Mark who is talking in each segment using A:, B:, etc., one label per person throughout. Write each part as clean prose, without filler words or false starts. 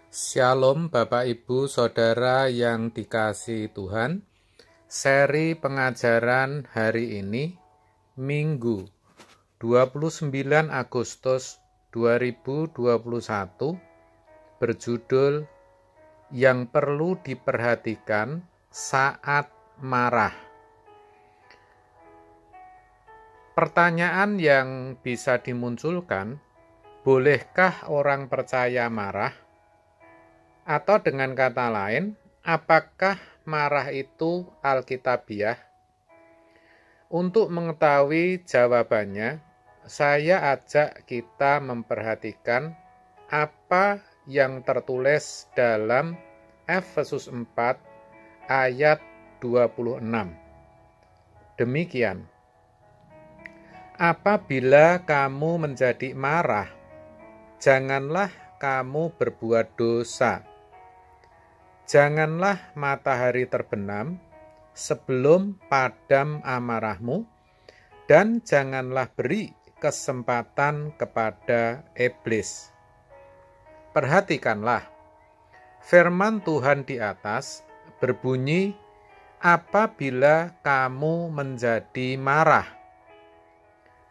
A: Shalom Bapak Ibu Saudara yang dikasihi Tuhan. Seri pengajaran hari ini Minggu 29 Agustus 2021 berjudul Yang Perlu Diperhatikan Saat Marah. Pertanyaan yang bisa dimunculkan, bolehkah orang percaya marah? Atau dengan kata lain, apakah marah itu alkitabiah? Untuk mengetahui jawabannya, saya ajak kita memperhatikan apa yang tertulis dalam Efesus 4 ayat 26. Demikian, apabila kamu menjadi marah, janganlah kamu berbuat dosa. Janganlah matahari terbenam sebelum padam amarahmu, dan janganlah beri kesempatan kepada iblis. Perhatikanlah, firman Tuhan di atas berbunyi, apabila kamu menjadi marah.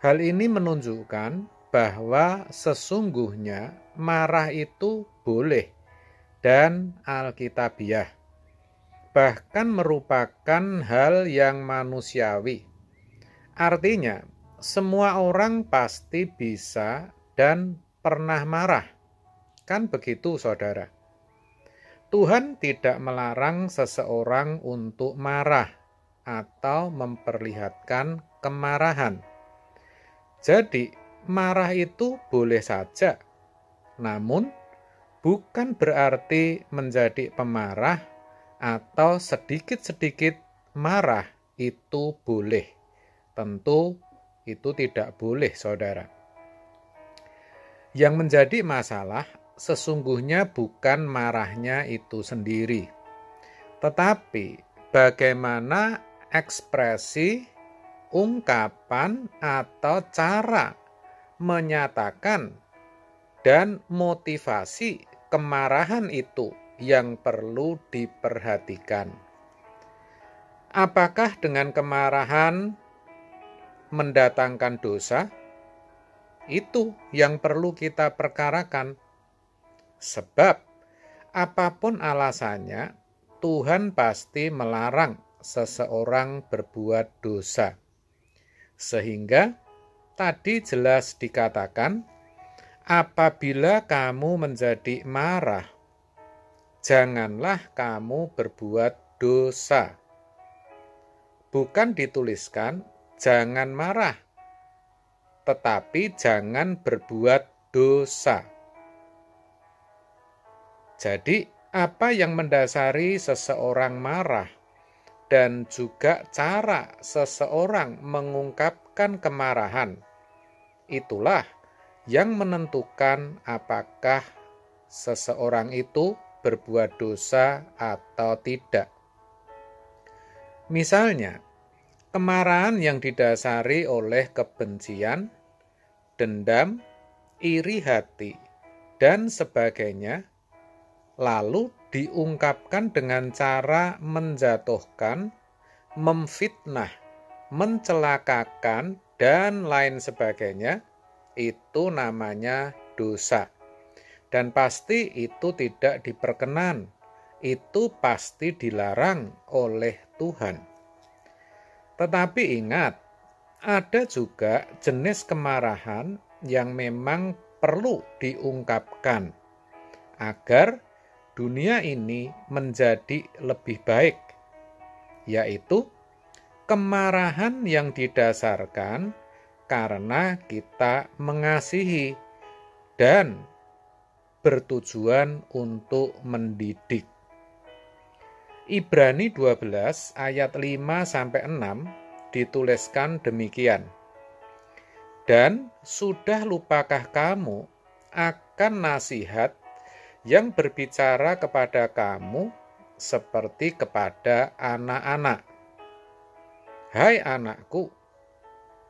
A: Hal ini menunjukkan bahwa sesungguhnya marah itu boleh dan alkitabiah, bahkan merupakan hal yang manusiawi. Artinya, semua orang pasti bisa dan pernah marah. Kan begitu, saudara? Tuhan tidak melarang seseorang untuk marah atau memperlihatkan kemarahan. Jadi, marah itu boleh saja, namun bukan berarti menjadi pemarah atau sedikit-sedikit marah itu boleh. Tentu itu tidak boleh, saudara. Yang menjadi masalah sesungguhnya bukan marahnya itu sendiri, tetapi bagaimana ekspresi, ungkapan, atau cara menyatakan dan motivasi kemarahan itu yang perlu diperhatikan. Apakah dengan kemarahan mendatangkan dosa? Itu yang perlu kita perkarakan. Sebab apapun alasannya, Tuhan pasti melarang seseorang berbuat dosa. Sehingga tadi jelas dikatakan, apabila kamu menjadi marah, janganlah kamu berbuat dosa. Bukan dituliskan, jangan marah, tetapi jangan berbuat dosa. Jadi, apa yang mendasari seseorang marah dan juga cara seseorang mengungkapkan kemarahan, itulah yang menentukan apakah seseorang itu berbuat dosa atau tidak. Misalnya, kemarahan yang didasari oleh kebencian, dendam, iri hati, dan sebagainya, lalu diungkapkan dengan cara menjatuhkan, memfitnah, mencelakakan, dan lain sebagainya, itu namanya dosa. Dan pasti itu tidak diperkenan. Itu pasti dilarang oleh Tuhan. Tetapi ingat, ada juga jenis kemarahan yang memang perlu diungkapkan agar dunia ini menjadi lebih baik, yaitu kemarahan yang didasarkan karena kita mengasihi dan bertujuan untuk mendidik. Ibrani 12 ayat 5-6 dituliskan demikian. Dan sudah lupakah kamu akan nasihat yang berbicara kepada kamu seperti kepada anak-anak? Hai anakku,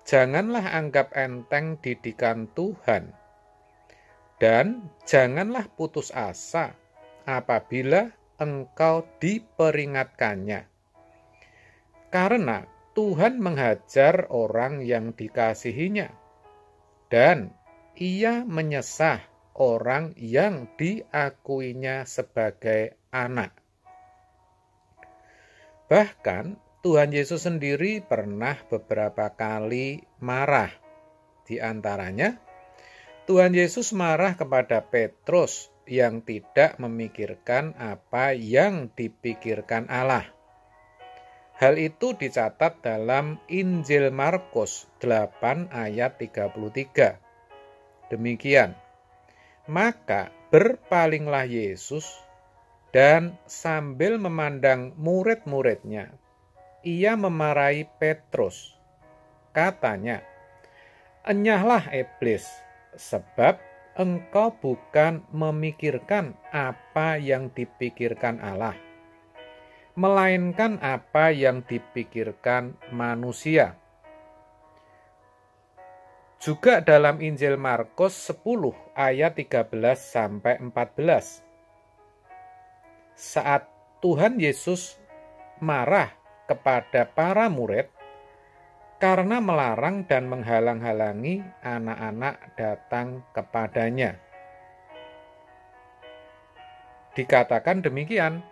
A: janganlah anggap enteng didikan Tuhan, dan janganlah putus asa apabila engkau diperingatkannya. Karena Tuhan menghajar orang yang dikasihinya, dan Ia menyesah orang yang diakuinya sebagai anak. Bahkan Tuhan Yesus sendiri pernah beberapa kali marah. Di antaranya, Tuhan Yesus marah kepada Petrus yang tidak memikirkan apa yang dipikirkan Allah. Hal itu dicatat dalam Injil Markus 8 ayat 33. Demikian, maka berpalinglah Yesus dan sambil memandang murid-muridnya, Ia memarahi Petrus. Katanya, "Enyahlah iblis, sebab engkau bukan memikirkan apa yang dipikirkan Allah, melainkan apa yang dipikirkan manusia." Juga dalam Injil Markus 10 ayat 13-14. Saat Tuhan Yesus marah kepada para murid karena melarang dan menghalang-halangi anak-anak datang kepadanya. Dikatakan demikian,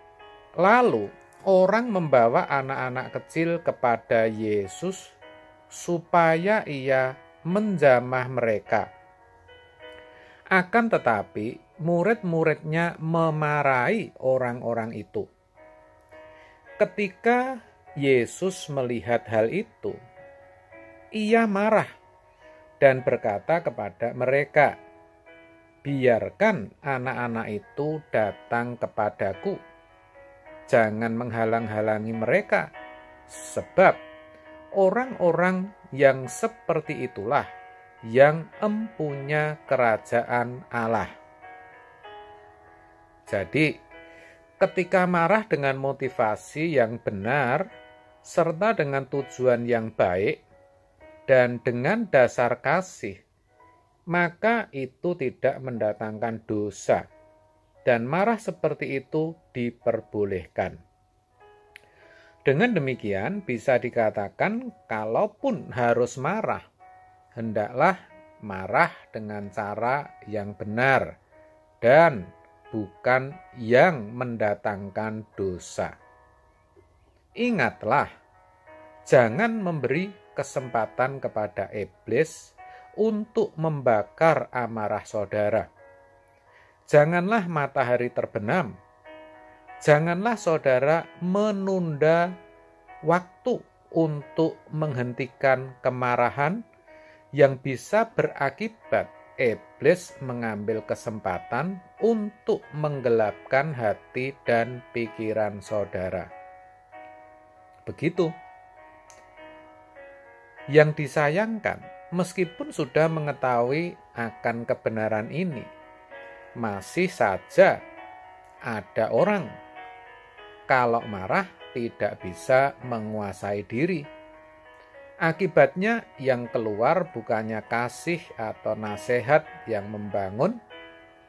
A: lalu orang membawa anak-anak kecil kepada Yesus supaya Ia menjamah mereka. Akan tetapi murid-muridnya memarahi orang-orang itu. Ketika Yesus melihat hal itu, Ia marah dan berkata kepada mereka, "Biarkan anak-anak itu datang kepadaku. Jangan menghalang-halangi mereka, sebab orang-orang yang seperti itulah yang empunya kerajaan Allah." Jadi, ketika marah dengan motivasi yang benar, serta dengan tujuan yang baik, dan dengan dasar kasih, maka itu tidak mendatangkan dosa, dan marah seperti itu diperbolehkan. Dengan demikian, bisa dikatakan kalaupun harus marah, hendaklah marah dengan cara yang benar dan bukan yang mendatangkan dosa. Ingatlah, jangan memberi kesempatan kepada iblis untuk membakar amarah saudara. Janganlah matahari terbenam. Janganlah saudara menunda waktu untuk menghentikan kemarahan yang bisa berakibat iblis mengambil kesempatan untuk menggelapkan hati dan pikiran saudara. Begitu. Yang disayangkan, meskipun sudah mengetahui akan kebenaran ini, masih saja ada orang kalau marah tidak bisa menguasai diri. Akibatnya yang keluar bukannya kasih atau nasihat yang membangun,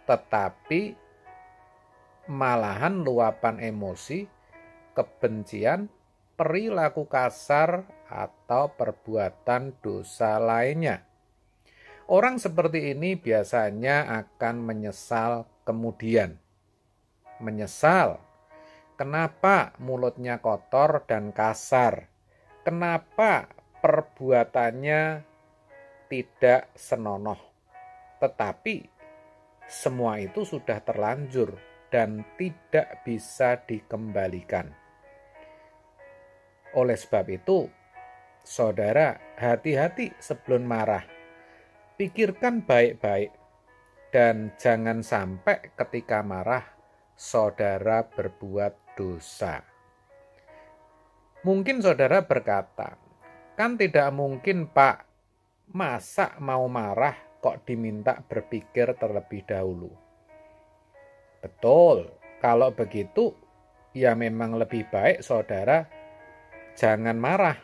A: tetapi malahan luapan emosi, kebencian, perilaku kasar, atau perbuatan dosa lainnya. Orang seperti ini biasanya akan menyesal kemudian. Menyesal kenapa mulutnya kotor dan kasar, kenapa perbuatannya tidak senonoh. Tetapi semua itu sudah terlanjur dan tidak bisa dikembalikan. Oleh sebab itu, saudara, hati-hati sebelum marah. Pikirkan baik-baik dan jangan sampai ketika marah saudara berbuat dosa. Mungkin saudara berkata, "Kan tidak mungkin, Pak. Masa mau marah kok diminta berpikir terlebih dahulu?" Betul, kalau begitu ya memang lebih baik saudara jangan marah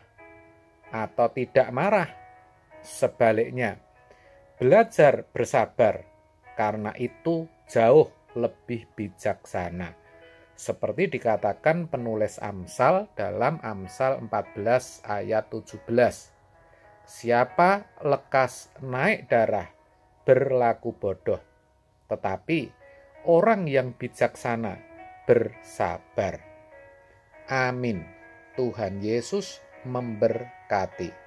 A: atau tidak marah. Sebaliknya, belajar bersabar karena itu jauh lebih bijaksana. Seperti dikatakan penulis Amsal dalam Amsal 14 ayat 17. Siapa lekas naik darah berlaku bodoh, tetapi orang yang bijaksana bersabar. Amin. Tuhan Yesus memberkati.